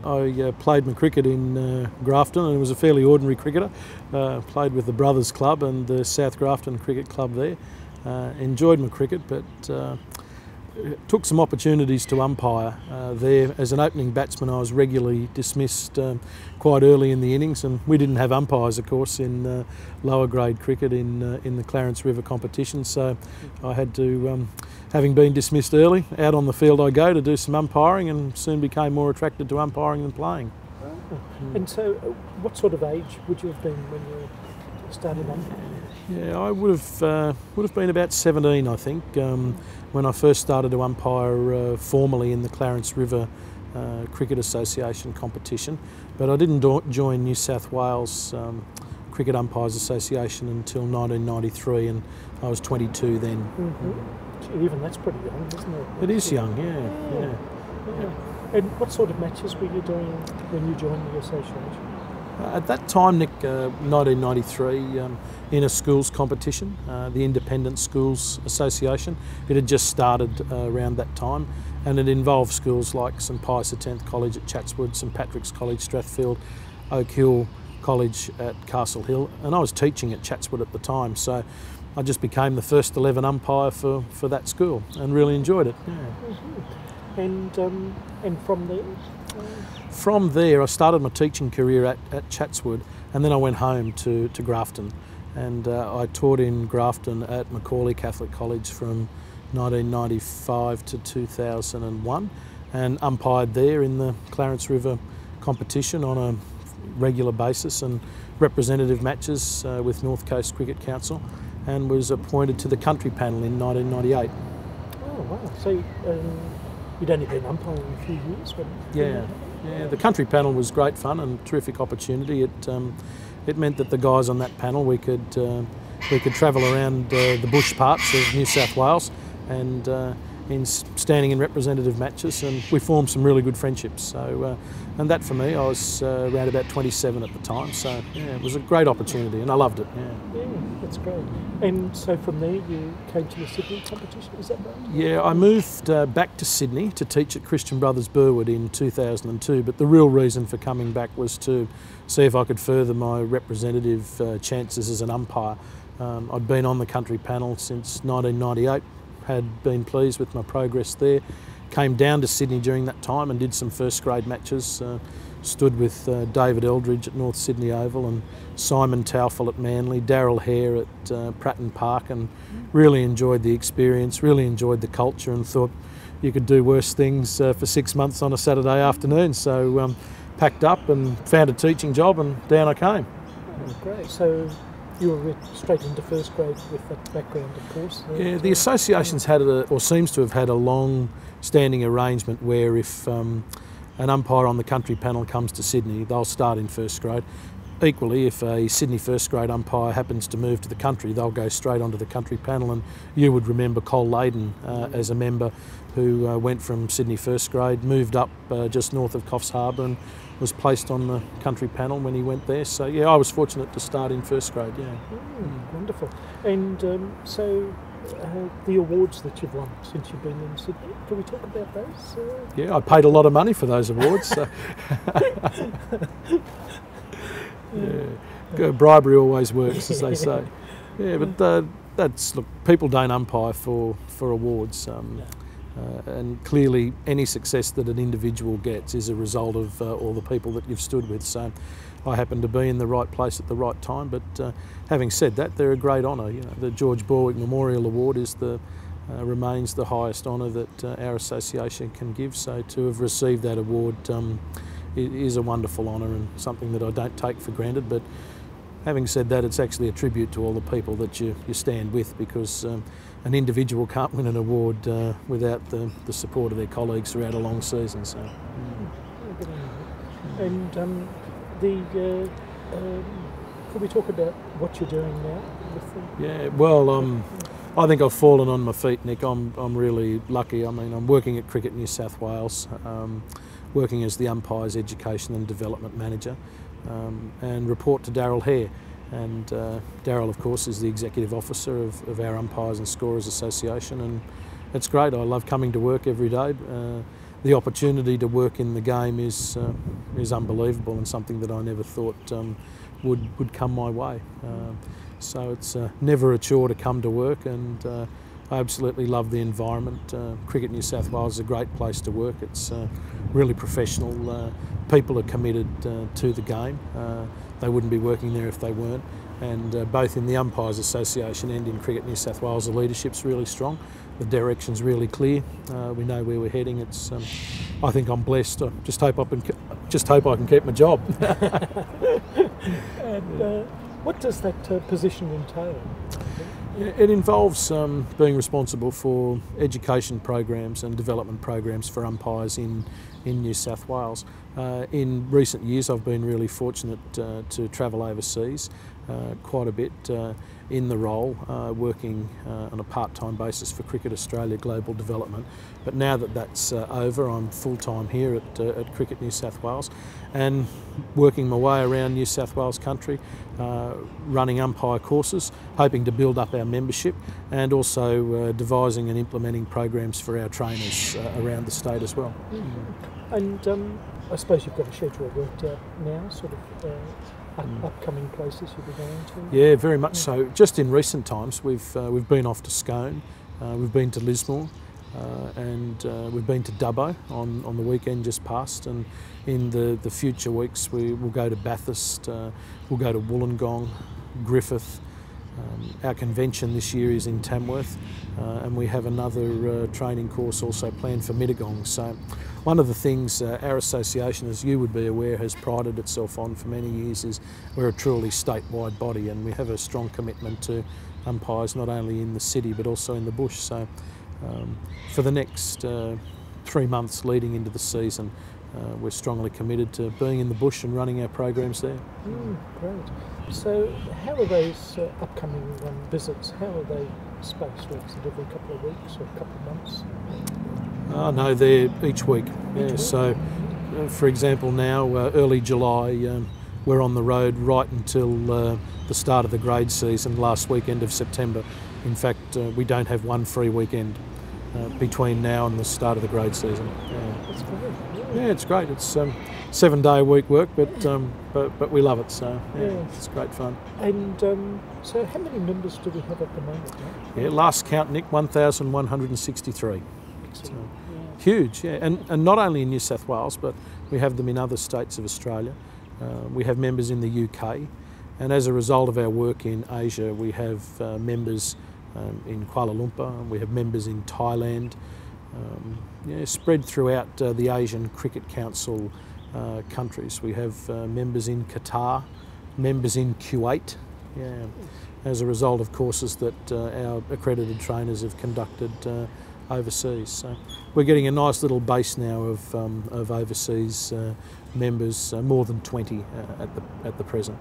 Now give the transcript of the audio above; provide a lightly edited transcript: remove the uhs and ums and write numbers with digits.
I played my cricket in Grafton, and was a fairly ordinary cricketer. Played with the Brothers Club and the South Grafton Cricket Club there. Enjoyed my cricket, but took some opportunities to umpire there. As an opening batsman, I was regularly dismissed quite early in the innings, and we didn't have umpires, of course, in lower grade cricket in the Clarence River competition, so I had to, having been dismissed early, out on the field I go to do some umpiring, and soon became more attracted to umpiring than playing. And so what sort of age would you have been when you started umpiring? Yeah, I would have been about 17, I think, when I first started to umpire formally in the Clarence River Cricket Association competition. But I didn't join New South Wales Cricket Umpires Association until 1993, and I was 22 then. Mm-hmm. Even that's pretty young, isn't it? It is young, yeah. And what sort of matches were you doing when you joined the association? At that time, Nick, 1993, in a schools competition, the Independent Schools Association. It had just started around that time, and it involved schools like St Pius X College at Chatswood, St Patrick's College, Strathfield, Oak Hill College at Castle Hill, and I was teaching at Chatswood at the time, so I just became the first 11 umpire for that school, and really enjoyed it. Yeah. Mm-hmm. And from there? From there, I started my teaching career at Chatswood, and then I went home to Grafton, and I taught in Grafton at Macaulay Catholic College from 1995 to 2001, and umpired there in the Clarence River competition on a regular basis, and representative matches with North Coast Cricket Council, and was appointed to the country panel in 1998. Oh wow! So you'd only been umpiring a few years, but yeah. The country panel was great fun and terrific opportunity. It meant that the guys on that panel, we could travel around the bush parts of New South Wales, and standing in representative matches, and we formed some really good friendships. So, and that for me, I was around about 27 at the time. So yeah, it was a great opportunity, and I loved it. Yeah, that's great. And so from there, you came to the Sydney competition. Is that right? Yeah, I moved back to Sydney to teach at Christian Brothers Burwood in 2002. But the real reason for coming back was to see if I could further my representative chances as an umpire. I'd been on the country panel since 1998. Had been pleased with my progress there. Came down to Sydney during that time and did some first grade matches. Stood with David Eldridge at North Sydney Oval, and Simon Taufel at Manly, Darryl Hare at Pratton Park, and really enjoyed the experience, really enjoyed the culture, and thought you could do worse things for 6 months on a Saturday afternoon. So packed up and found a teaching job, and down I came. Oh, great. So you were straight into first grade with that background, of course. Yeah, the association's had or seems to have had a long-standing arrangement where if an umpire on the country panel comes to Sydney, they'll start in first grade. Equally, if a Sydney first grade umpire happens to move to the country, they'll go straight onto the country panel. And you would remember Col Layden as a member who went from Sydney first grade, moved up just north of Coffs Harbour, and was placed on the country panel when he went there. So yeah, I was fortunate to start in first grade. Yeah. Wonderful. And so the awards that you've won since you've been in Sydney, can we talk about those? Yeah, I paid a lot of money for those awards. So. Yeah. Bribery always works, as they say. Yeah, but look, people don't umpire for awards. And clearly any success that an individual gets is a result of all the people that you've stood with. So I happen to be in the right place at the right time, but having said that, they're a great honour. You know, the George Borwick Memorial Award is remains the highest honour that our association can give. So to have received that award is a wonderful honour, and something that I don't take for granted. But having said that, it's actually a tribute to all the people that you stand with, because an individual can't win an award without the support of their colleagues throughout a long season. So. And could we talk about what you're doing now with them? Yeah, well, I think I've fallen on my feet, Nick. I'm really lucky. I mean, I'm working at Cricket New South Wales, working as the Umpires Education and Development Manager, and report to Darryl Hare. And Darryl, of course, is the Executive Officer of our Umpires and Scorers Association, and it's great. I love coming to work every day. the opportunity to work in the game is unbelievable, and something that I never thought would come my way. So it's never a chore to come to work, and I absolutely love the environment. Cricket New South Wales is a great place to work. It's really professional. People are committed to the game. They wouldn't be working there if they weren't. And both in the Umpires Association and in Cricket New South Wales, the leadership's really strong. The direction's really clear. We know where we're heading. It's. I think I'm blessed. I just hope I can keep my job. And what does that position entail? It involves being responsible for education programs and development programs for umpires in New South Wales. In recent years, I've been really fortunate to travel overseas quite a bit in the role, working on a part-time basis for Cricket Australia Global Development. But now that that's over, I'm full-time here at Cricket New South Wales, and working my way around New South Wales country, running umpire courses, hoping to build up our membership, and also devising and implementing programs for our trainers around the state as well. Mm-hmm. And I suppose you've got a schedule worked out now, sort of upcoming places you'll be going to? Yeah, very much so. Just in recent times, we've been off to Scone, we've been to Lismore, and we've been to Dubbo on the weekend just past, and in the future weeks we will go to Bathurst, we'll go to Wollongong, Griffith. Our convention this year is in Tamworth, and we have another training course also planned for Mittagong. So one of the things our association, as you would be aware, has prided itself on for many years is we're a truly statewide body, and we have a strong commitment to umpires not only in the city but also in the bush. So for the next 3 months leading into the season, we're strongly committed to being in the bush and running our programs there. Great. So how are those upcoming visits, how are they spaced? Is it every couple of weeks or a couple of months? No, they're each week. Yeah, so for example now, early July, we're on the road right until the start of the grade season, last weekend of September. In fact, we don't have one free weekend between now and the start of the grade season. That's great. Yeah, it's great. It's 7-day-a-week work, but we love it. So it's great fun. And so, how many members do we have at the moment? Yeah, last count, Nick, 1,163. Excellent. So, huge, yeah, and not only in New South Wales, but we have them in other states of Australia. We have members in the UK, and as a result of our work in Asia, we have members in Kuala Lumpur. We have members in Thailand. Spread throughout the Asian Cricket Council countries. We have members in Qatar, members in Kuwait, as a result of courses that our accredited trainers have conducted overseas. So we're getting a nice little base now of overseas members, more than 20 at the present.